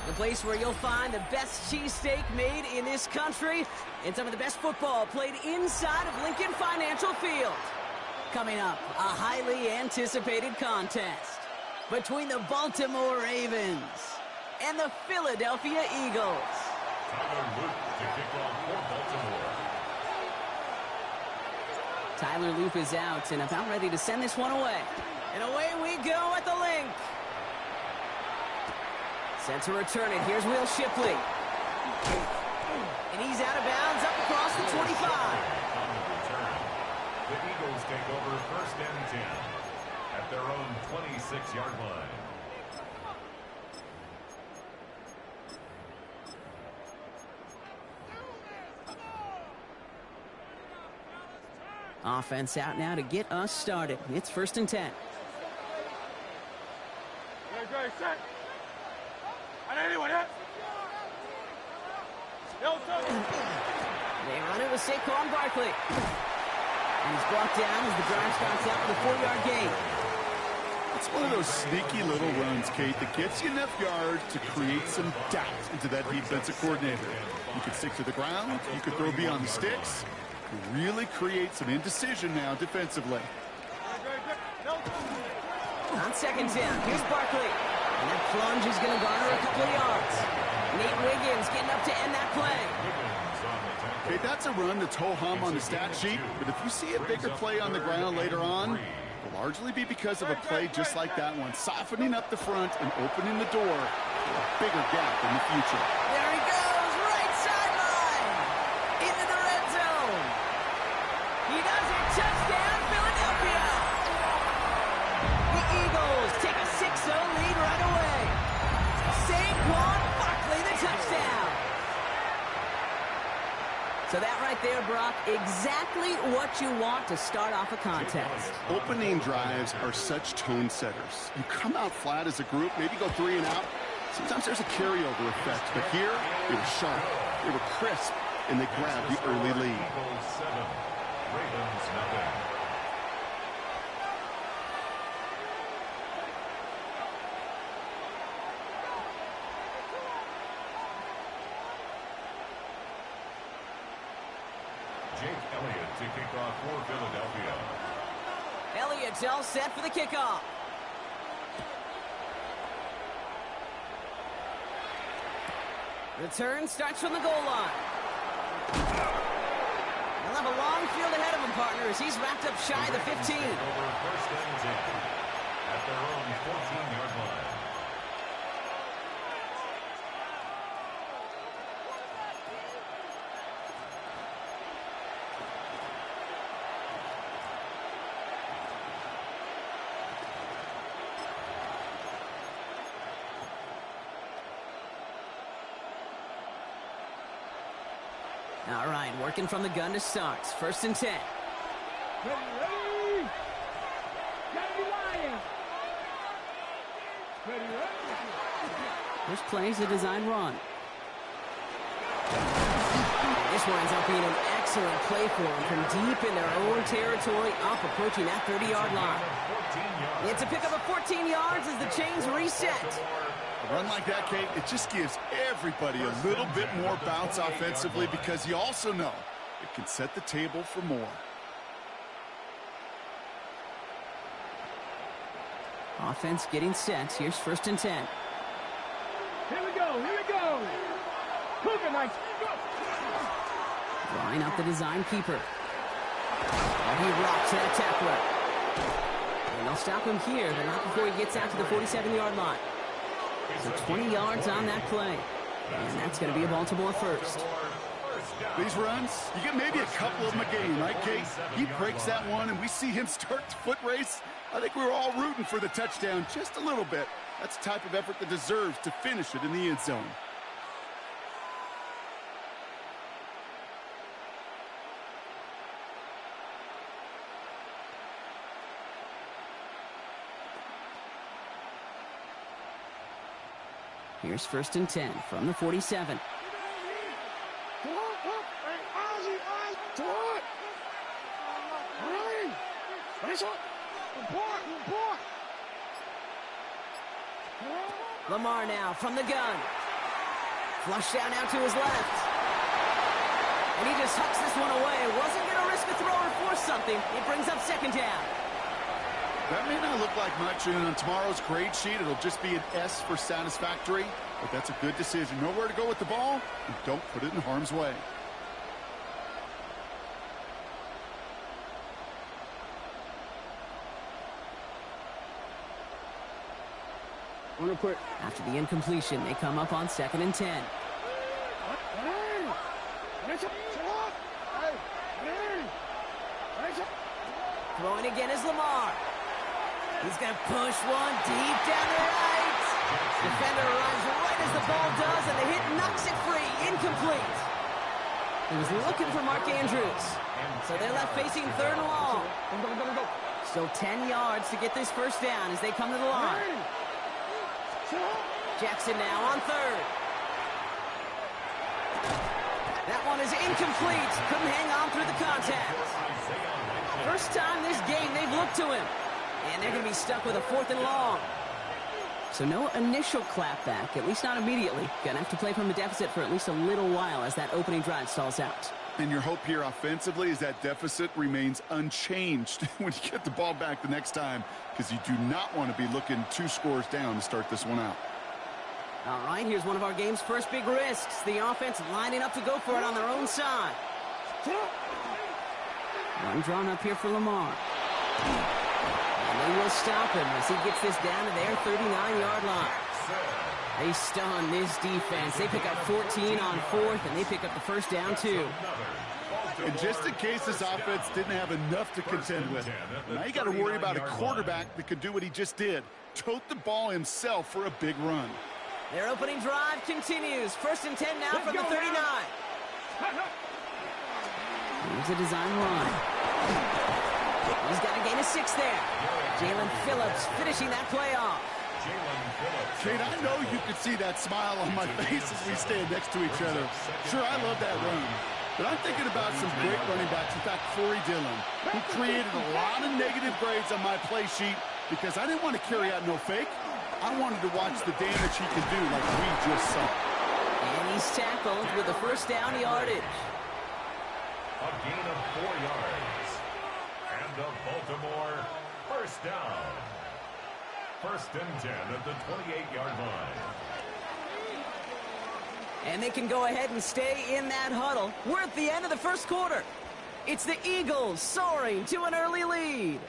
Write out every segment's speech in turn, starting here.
the place where you'll find the best cheesesteak made in this country and some of the best football played inside of Lincoln Financial Field. Coming up, a highly anticipated contest between the Baltimore Ravens and the Philadelphia Eagles. Tyler Luke to kick off for Baltimore. Tyler Loop is out and about ready to send this one away. And away we go at the link. Set to return it. Here's Will Shipley. And he's out of bounds up across the 25. On the return, the Eagles take over first and 10 at their own 26-yard line. Offense out now to get us started. It's first and 10. They run it with Saquon Barkley. And he's brought down as the drive starts out with a 4-yard gain. It's one of those sneaky little runs, Kate, that gets you enough yards to create some doubt into that defensive coordinator. You can stick to the ground, you can throw beyond the sticks, really create some indecision now defensively. On second down, here's Barkley. And that plunge is going to garner a couple of yards. Nate Wiggins getting up to end that play. Okay, that's a run that's ho-hum on the stat sheet, but if you see a bigger play on the ground later on, it'll largely be because of a play just like that one, softening up the front and opening the door for a bigger gap in the future. There he goes, right sideline, into the red zone. He does it, touchdown, Philadelphia. The Eagles take a 6-0 lead right away. Saquon Barkley, the touchdown. So that right there, Brock, exactly what you want to start off a contest. Opening drives are such tone setters. You come out flat as a group, maybe go 3 and out. Sometimes there's a carryover effect, but here, they were sharp, they were crisp, and they grabbed the early lead. Eagles 7, Ravens nothing. Jake Elliott to kick off for Philadelphia. Elliott's all set for the kickoff. Return starts from the goal line. He'll have a long field ahead of him, partners. He's wrapped up shy of the 15. Over first and 10 at their own 14-yard line. All right, working from the gun to start. First and 10. Ready. Gotta be lying. Ready. This play's a design run. This winds up being an excellent play for them from deep in their own territory, up approaching that 30-yard line. It's a pickup of 14 yards as the chains reset. A run like that, Kate, it just gives everybody a little bit more bounce offensively because you also know it can set the table for more. Offense getting set. Here's first and 10. Here we go. Cougar nice. Drawing up the design keeper. And he rocks that tackler. And they'll stop him here, but not before he gets out to the 47-yard line. So 20 yards on that play. And that's going to be a Baltimore first. These runs, you get maybe a couple of them a game, right, Kate? He breaks that one, and we see him start the foot race. I think we were all rooting for the touchdown just a little bit. That's the type of effort that deserves to finish it in the end zone. Here's first and 10 from the 47. Lamar now from the gun. Flush down now to his left. And he just hucks this one away. Wasn't going to risk a throw or force something. It brings up second down. That may not look like much, and on tomorrow's grade sheet, it'll just be an S for satisfactory, but that's a good decision. Know where to go with the ball, and don't put it in harm's way. Real quick. After the incompletion, they come up on 2nd and 10. Throwing again is Lamar. He's going to push one deep down the right. Defender runs right as the ball does, and the hit knocks it free. Incomplete. He was looking for Mark Andrews. So they're left facing 3rd and long. Still 10 yards to get this first down as they come to the line. Jackson now on 3rd. That one is incomplete. Couldn't hang on through the contact. First time this game they've looked to him. And they're going to be stuck with a 4th and long. So no initial clapback, at least not immediately. Going to have to play from a deficit for at least a little while as that opening drive stalls out. And your hope here offensively is that deficit remains unchanged when you get the ball back the next time, because you do not want to be looking 2 scores down to start this one out. All right, here's one of our game's first big risks. The offense lining up to go for it on their own side. One drawn up here for Lamar. And they will stop him as he gets this down to their 39-yard line. They stun this defense. They pick up 14 on 4th, and they pick up the first down, too. And just in case this offense didn't have enough to contend with, now you got to worry about a quarterback that could do what he just did. Tote the ball himself for a big run. Their opening drive continues. 1st and 10 now from the 39. Here's a design run. He's got a gain of 6 there. Jalen Phillips finishing that play off. Kate, I know you can see that smile on my face as we stand next to each other. Sure, I love that run. But I'm thinking about some great running backs. In fact, Corey Dillon, who created a lot of negative grades on my play sheet because I didn't want to carry out no fake. I wanted to watch the damage he can do like we just saw. And he's tackled with the first down yardage. A gain of 4 yards. And the Baltimore first down. 1st and 10 at the 28-yard line. And they can go ahead and stay in that huddle. We're at the end of the first quarter. It's the Eagles soaring to an early lead.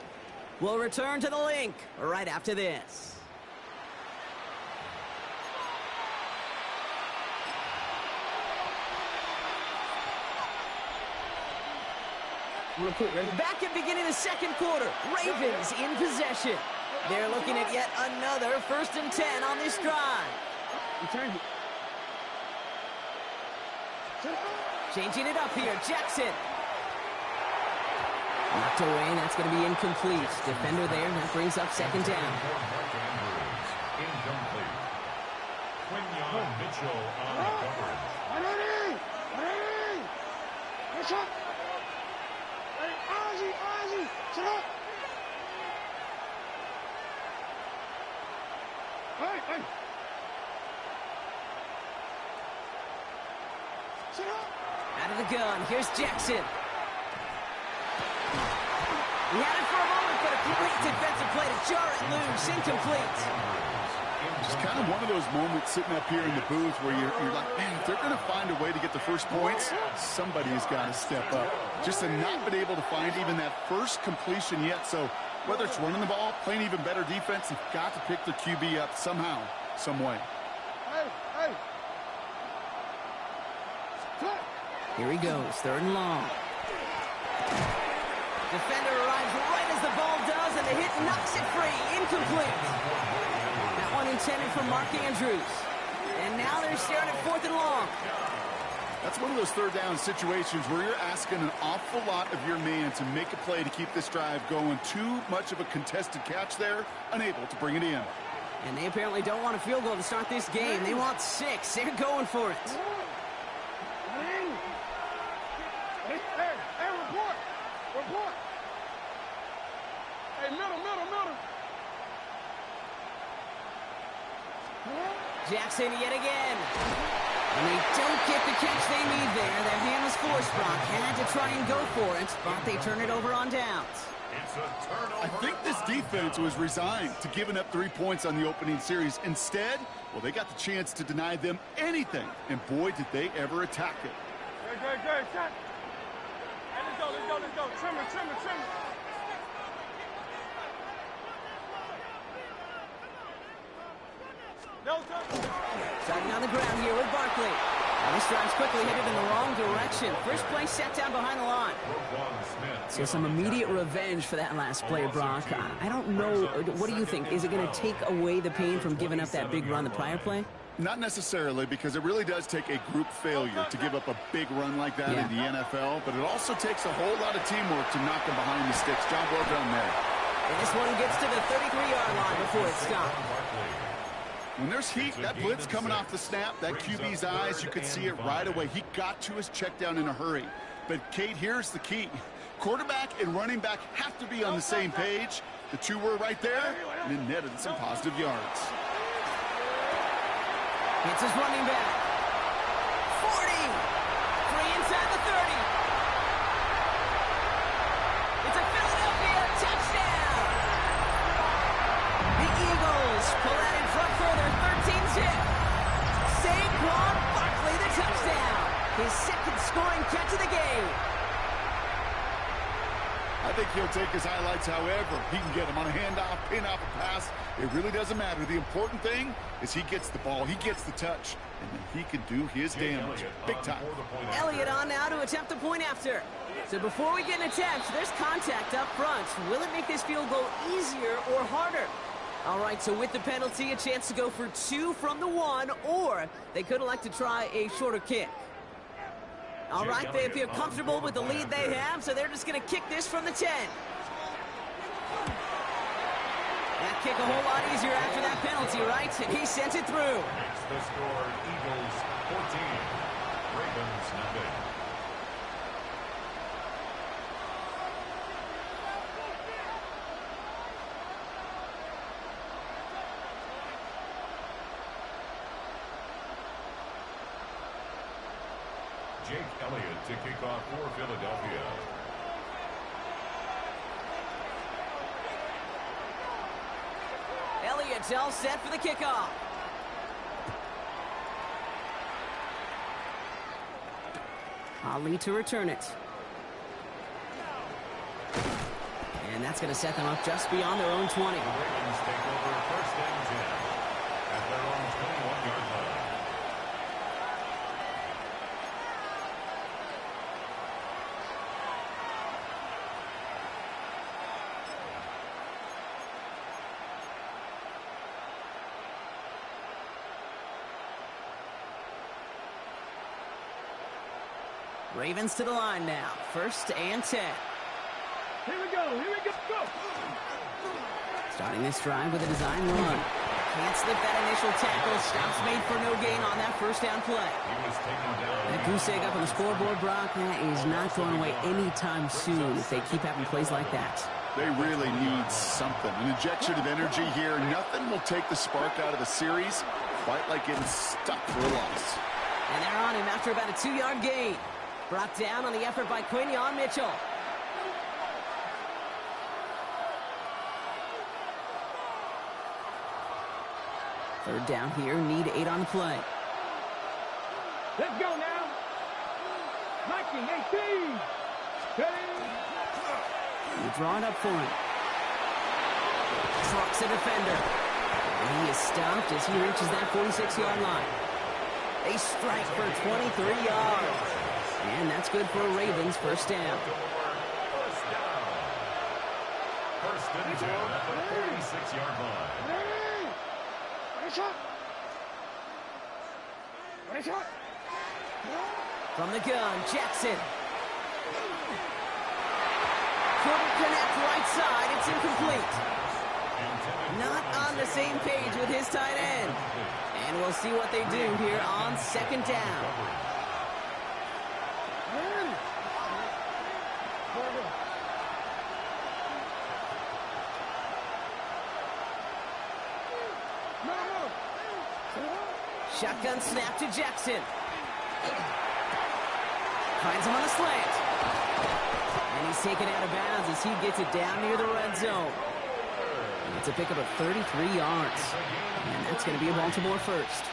We'll return to the link right after this. Back at beginning of the second quarter, Ravens in possession. They're looking at yet another 1st and 10 on this drive. Changing it up here, Jackson. Knocked away, that's going to be incomplete. Defender there, that brings up 2nd down. Incomplete. Quinyon Mitchell on the coverage. Out of the gun, here's Jackson. He had it for a moment, but a great defensive play to jar it loose. Incomplete. It's kind of one of those moments sitting up here in the booth where you're like, man, if they're going to find a way to get the first points, somebody has got to step up. Just to not been able to find even that first completion yet. So whether it's running the ball, playing even better defense, you've got to pick the QB up somehow, some way. Here he goes, 3rd and long. Defender arrives right as the ball does, and the hit knocks it free. Incomplete. That one intended for Mark Andrews. And now they're staring at 4th and long. That's one of those 3rd down situations where you're asking an awful lot of your man to make a play to keep this drive going. Too much of a contested catch there, unable to bring it in. And they apparently don't want a field goal to start this game. They want 6. They're going for it. Report. Hey, middle. Jackson yet again. And they don't get the catch they need there. That hand was forced, Brock. Had to try and go for it, but they turn it over on downs. It's a turnover. I think this defense was resigned to giving up 3 points on the opening series. Instead, well, they got the chance to deny them anything. And boy, did they ever attack it. Good. Shot. Hey, let's go. Trimmer. Starting on the ground here with Barkley. And this drive's quickly headed in the wrong direction. First play set down behind the line. So some immediate revenge for that last play, Brock. I don't know. What do you think? Is it going to take away the pain from giving up that big run the prior play? Not necessarily, because it really does take a group failure to give up a big run like that in the NFL, but it also takes a whole lot of teamwork to knock them behind the sticks. Job well done there. And this one gets to the 33-yard line before it's stopped. When there's heat, that blitz coming off the snap, that QB's eyes, you could see it right away. He got to his check down in a hurry. But, Kate, here's the key. Quarterback and running back have to be on the same page. The two were right there, and it netted some positive yards. It's his running back. 40. Free inside the 30. It's a Philadelphia touchdown. The Eagles pull that in front further, 13-zip. Saquon Barkley, the touchdown. His second scoring catch of the game. I think he'll take his highlights however he can get them on a handoff, pin off a pass. It really doesn't matter. The important thing is he gets the ball, he gets the touch, and then he can do his damage big time. Elliott on now to attempt the point after. So before we get an attempt, there's contact up front. Will it make this field goal easier or harder? All right, so with the penalty, a chance to go for 2 from the 1, or they could elect to try a shorter kick. All right, they feel comfortable with the lead they have, so they're just going to kick this from the 10. That kick a whole lot easier after that penalty, right? And he sends it through. Makes the score Eagles 14, Ravens nothing. Jake Elliott to kick off for Philadelphia. Elliott's all set for the kickoff. Ali to return it. And that's going to set them up just beyond their own 20. The Ravens take over first and 10 at their own 21-yard line. Ravens to the line now. First and 10. Here we go. Go. Starting this drive with a design run. Can't slip that initial tackle. Stops made for no gain on that first down play. He was taken down. That goose egg up on the scoreboard, Brock, that is not going away anytime soon if they keep having plays like that. They really need something. An injection of energy here. Nothing will take the spark out of the series quite like getting stuck for a loss. And they're on him after about a 2-yard gain. Brought down on the effort by Quinion Mitchell. Third down here, need 8 on the play. Let's go now. 1918. You draw it up for him. Trucks a defender. And he is stopped as he reaches that 46-yard line. They strike for 23 yards. And that's good for a Ravens first down. First and 10 at the 46-yard line. From the gun, Jackson. Couldn't connect right side. It's incomplete. Not on the same page with his tight end. And we'll see what they do here on second down. Shotgun snap to Jackson. Finds him on the slant. And he's taken out of bounds as he gets it down near the red zone. It's a pickup of 33 yards. And that's going to be a Baltimore first.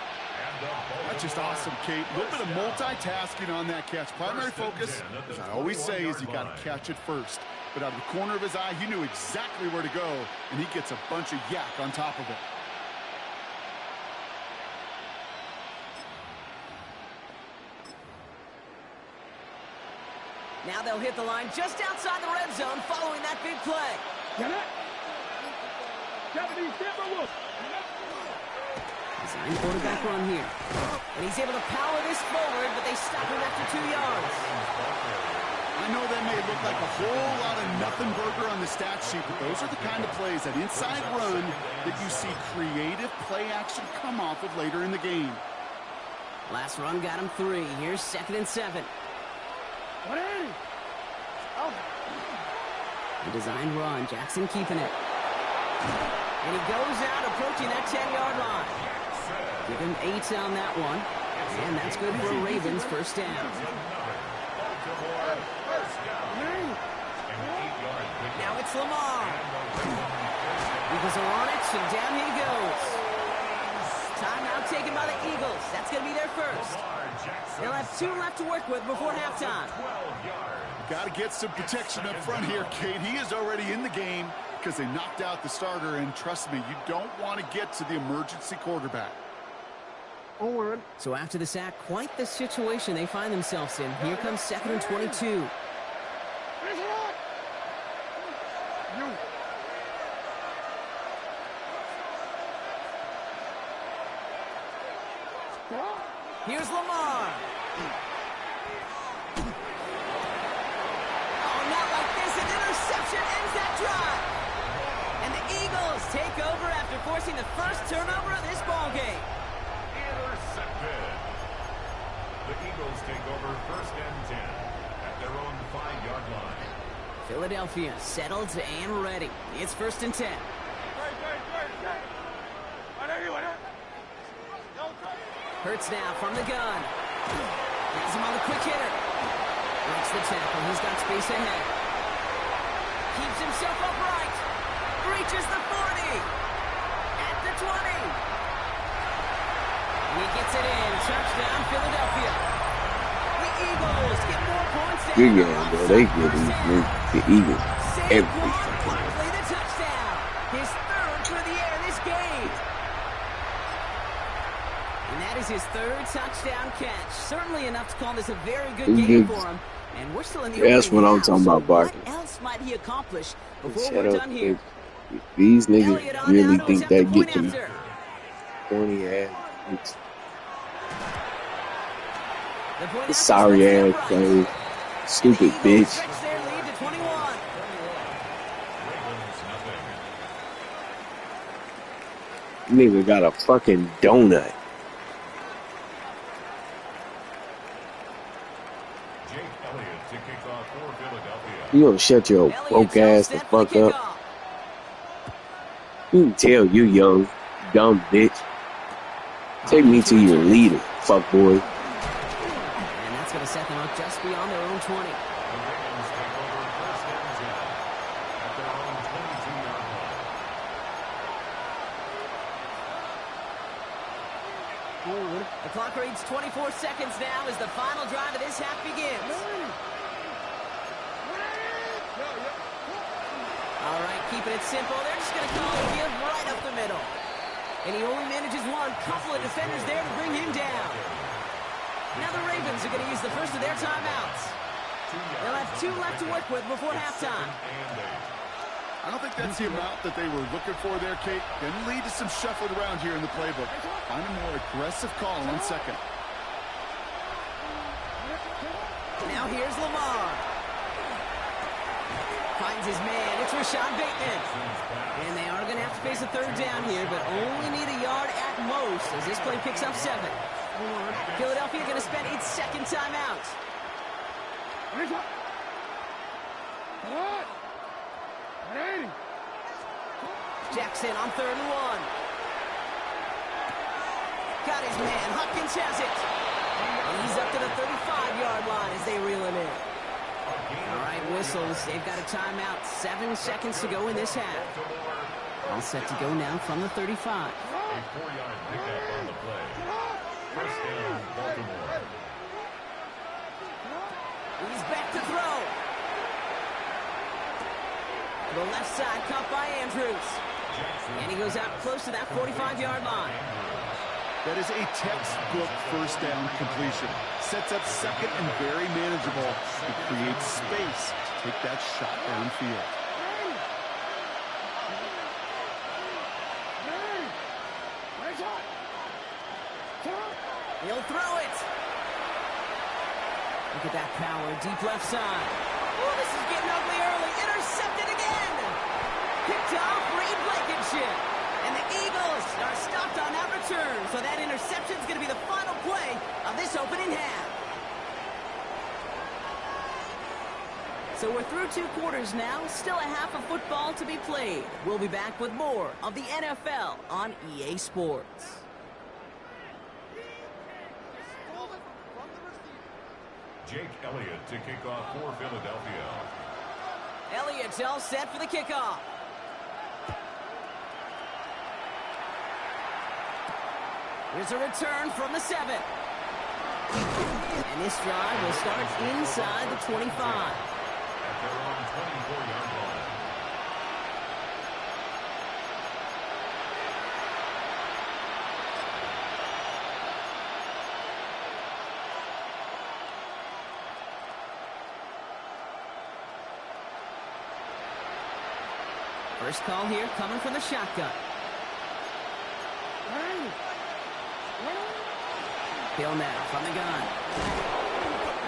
That's just awesome, Kate. A little bit of multitasking on that catch. Primary focus, as I always say, is you got to catch it first. But out of the corner of his eye, he knew exactly where to go, and he gets a bunch of yak on top of it. Now they'll hit the line just outside the red zone following that big play. Design quarterback run here. And he's able to power this forward, but they stop him after 2 yards. I know that may look like a whole lot of nothing burger on the stat sheet, but those are the kind of plays, that inside run, that you see creative play action come off of later in the game. Last run got him 3. Here's 2nd and 7. The design run, Jackson keeping it. And he goes out approaching that 10-yard line. Give him 8 on that one. And that's good for a Ravens first down. Now it's Lamar. Eagles are on it, and down he goes. Timeout taken by the Eagles. That's going to be their first. They'll have 2 left to work with before halftime. Got to get some protection up front here, Kate. He is already in the game because they knocked out the starter, and trust me, you don't want to get to the emergency quarterback. So after the sack, quite the situation they find themselves in. Here comes 2nd and 22. Here's Lamar. Oh, not like this. An interception ends that drive. And the Eagles take over after forcing the first turnover of this ballgame. Intercepted. The Eagles take over 1st and 10 at their own 5-yard line. Philadelphia settled and ready. It's 1st and 10. Hurts now from the gun. Has him on the quick hitter. Breaks the tackle. He's got space ahead. Keeps himself upright. Reaches the 40. At the 20. And he gets it in. Touchdown, Philadelphia. The Eagles get more points than Good game, bro. They giving the Eagles everything. Play the touchdown. His 3rd for the air this game. And that is his 3rd touchdown catch. Certainly enough to call this a very good game for him. And we're still in the That's what I'm talking about, Barkley. What else might he accomplish before Shut we're up, done here? These niggas really think they get them after. corny ass. The Sorry ass play. Stupid bitch. Their lead to 21. Nigga got a fucking donut. You gonna shut your broke ass the fuck up? You can tell you young, dumb bitch. Take me to your leader, fuckboy. And that's going to set them up just beyond their own 20. The clock reads 24 seconds now as the final drive of this half begins. All right, keeping it simple. They're just going to call it give right up the middle. And he only manages one. Couple of defenders there to bring him down. Now the Ravens are going to use the first of their timeouts. They'll have 2 left to work with before halftime. I don't think that's the amount that they were looking for there, Kate. Can lead to some shuffling around here in the playbook. Find a more aggressive call on 2nd. Now here's Lamar. Finds his man. It's Rashad Bateman. And they are going to have to face a 3rd down here, but only need a yard at most as this play picks up 7. Philadelphia going to spend its 2nd timeout. Jackson on 3rd and 1. got his man. Hopkins has it. And he's up to the 35-yard line as they reel him in. All right, whistles. They've got a timeout. 7 seconds to go in this half. All set to go now from the 35. A 4-yard pickup on the play. First down, Baltimore. He's back to throw. To the left side, caught by Andrews. And he goes out close to that 45-yard line. That is a textbook first down completion. Sets up second and very manageable. It creates space to take that shot downfield. He'll throw it. Look at that power, deep left side. Oh, this is getting ugly early. Intercepted again. Picked off Reed Blankenship. And the Eagles are stopped on that return. So that interception is going to be the final play of this opening half. So we're through 2 quarters now. Still a half of football to be played. We'll be back with more of the NFL on EA Sports. Jake Elliott to kick off for Philadelphia. Elliott's all set for the kickoff. Here's a return from the 7. And this drive will start inside the 25. At their own 24-yard line. First call here coming from the shotgun. Hill now from the gun.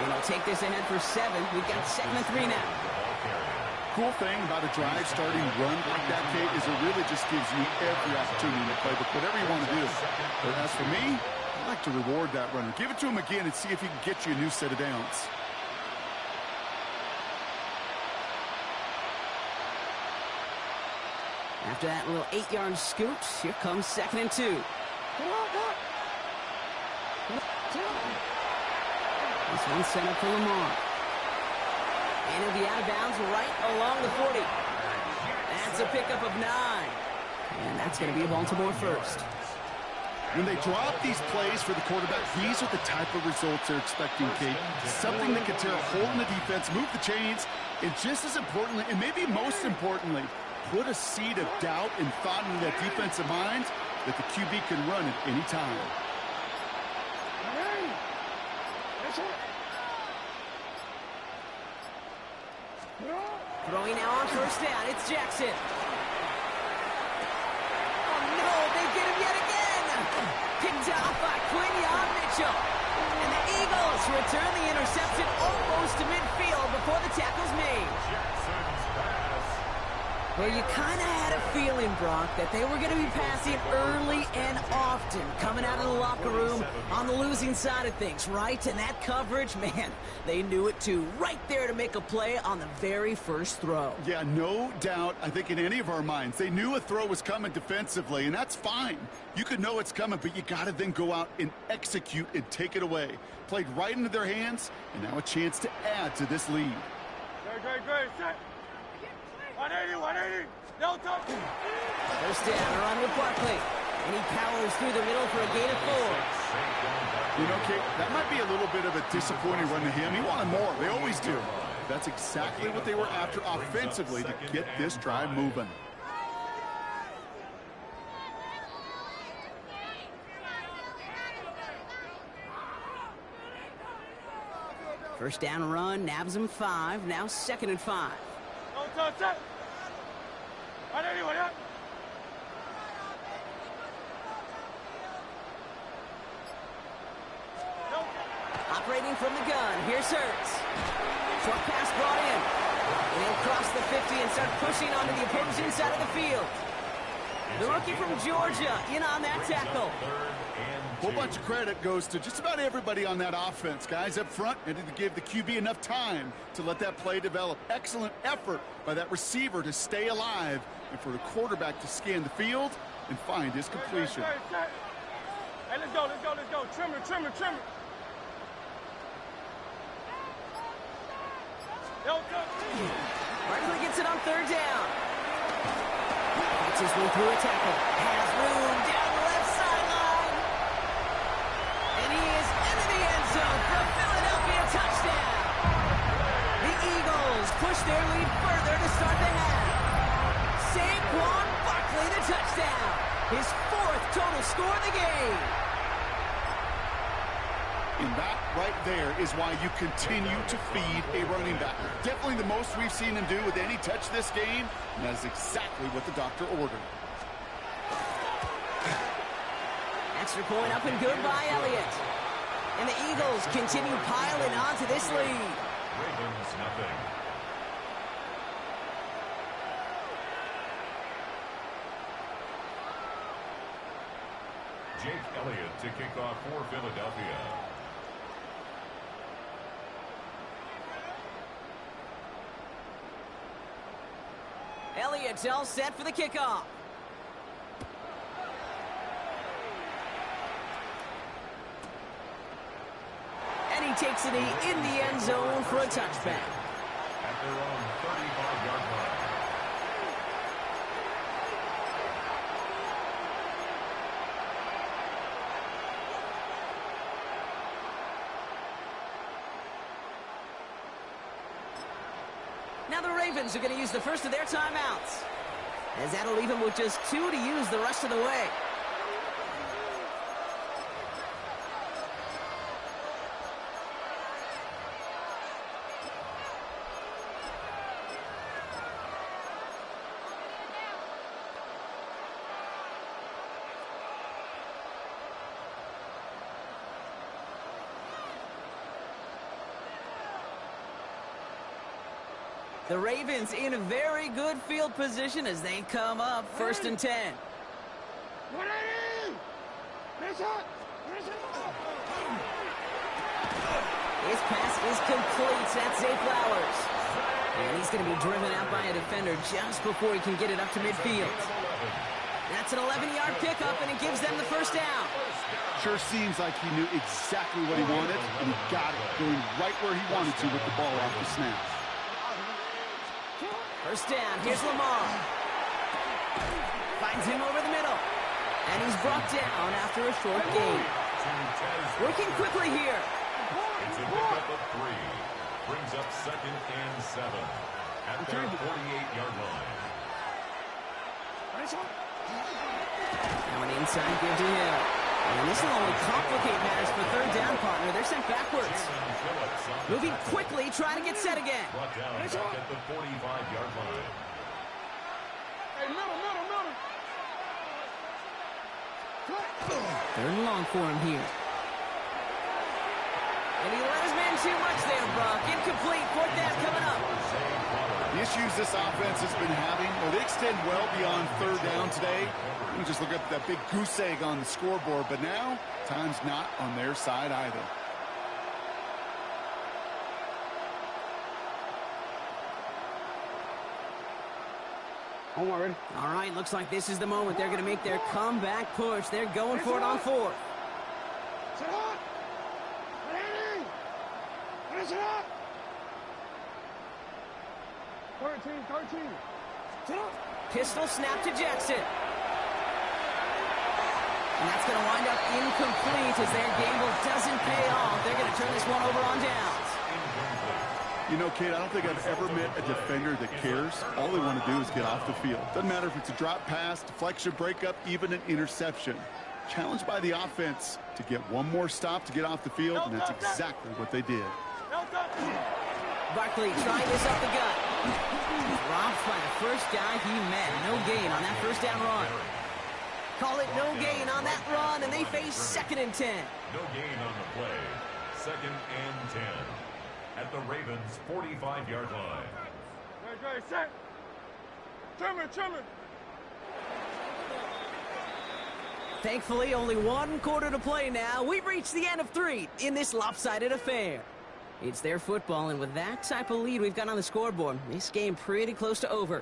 And he'll take this ahead for 7. We've got 2nd and 3 now. Cool thing about a drive starting run like that, Kate, is it really just gives you every opportunity in the playbook, whatever you want to do. But as for me, I like to reward that runner. Give it to him again and see if he can get you a new set of downs. After that little 8-yard scoot, here comes 2nd and 2. This one's sent up for Lamar. And he'll be out of bounds right along the 40. That's a pickup of 9. And that's going to be a Baltimore first. When they draw up these plays for the quarterback, these are the type of results they're expecting, Kate. Something that can tear a hole in the defense, move the chains, and just as importantly, and maybe most importantly, put a seed of doubt and thought into that defensive mind that the QB can run at any time. Throwing now on first down, it's Jackson. Oh no, they get him yet again. Picked off by Quinyon Mitchell. And the Eagles return the interception almost to midfield before the tackle's made. Jackson's pass. Well, you kind of had a feeling, Brock, that they were going to be passing early and often, coming out of the locker room on the losing side of things, right? And that coverage, man, they knew it too. Right there to make a play on the very first throw. Yeah, no doubt, I think in any of our minds, they knew a throw was coming defensively, and that's fine. You could know it's coming, but you got to then go out and execute and take it away. Played right into their hands, and now a chance to add to this lead. Great. Set. 180, 180. No touch. First down, a run with Barkley. And he powers through the middle for a gain of 4. You know, Kate, that might be a little bit of a disappointing run to him. He wanted more. They always do. That's exactly what they were after offensively to get this drive moving. First down run, nabs him 5. Now 2nd and 5. No touch. Set. 180, 180. Operating from the gun, here's Hurts. Short pass brought in. And he'll cross the 50 and start pushing onto the opposing side of the field. The rookie from Georgia in on that tackle. A whole bunch of credit goes to just about everybody on that offense. Guys up front needed to give the QB enough time to let that play develop. Excellent effort by that receiver to stay alive and for the quarterback to scan the field and find his completion. Hey, let's go, let's go, let's go. Trimmer, trimmer, trimmer. Barkley gets it on third down. Gets his way through a tackle. Has room down the left sideline. And he is into the end zone for a Philadelphia touchdown. The Eagles push their lead further to start the half. Saquon Barkley the touchdown. His fourth total score of the game. And that right there is why you continue to feed a running back. Definitely the most we've seen him do with any touch this game, and that is exactly what the doctor ordered. Extra point up and good by Elliott. And the Eagles continue piling on to this lead. Ravens nothing. Jake Elliott to kick off for Philadelphia. Elliott's all set for the kickoff. And he takes it in the end zone for a touchback. At their own 35-yard line. Now the Ravens are going to use the first of their timeouts, as that'll leave them with just 2 to use the rest of the way. The Ravens in a very good field position as they come up 1st and 10. His pass is complete. That's Zay Flowers. And he's going to be driven out by a defender just before he can get it up to midfield. That's an 11-yard pickup, and it gives them the first down. Sure seems like he knew exactly what he wanted, and he got it, going right where he wanted to with the ball off the snap. First down, here's Lamar. Finds him over the middle. And he's brought down after a short gain. Working quickly here. It's a pickup of 3. Brings up 2nd and 7 at their 48-yard line. Now an inside give to him. And this will only complicate matters for third down, partner. They're sent backwards. Moving quickly, trying to get set again. Brought down back at the 45-yard line. Hey, middle, middle, middle. Third and long for him here. And he let his man too much there, Brock. Incomplete. 4th down coming up. The issues this offense has been having, well, they extend well beyond third down today. You just look at that big goose egg on the scoreboard, but now time's not on their side either. Ready? All right, looks like this is the moment. They're going to make their comeback push. They're going for it on 4th. Sit up! Ready! Finish it up! 13, 13. Sit up! Pistol snap to Jackson. And that's going to wind up incomplete as their gamble doesn't pay off. They're going to turn this one over on downs. You know, Kate, I don't think I've ever met a defender that cares. All they want to do is get off the field. Doesn't matter if it's a drop pass, deflection, breakup, even an interception. Challenged by the offense to get one more stop to get off the field, and that's exactly what they did. Barkley trying this up the gut. Robbed by the first guy he met. No gain on that first down run. Call it no gain on that run, and they face 2nd and 10. No gain on the play. 2nd and 10 at the Ravens' 45-yard line. Ready, set. Trimmer, trimmer. Thankfully, only 1 quarter to play now. We've reached the end of 3 in this lopsided affair. It's their football, and with that type of lead we've got on the scoreboard, this game pretty close to over.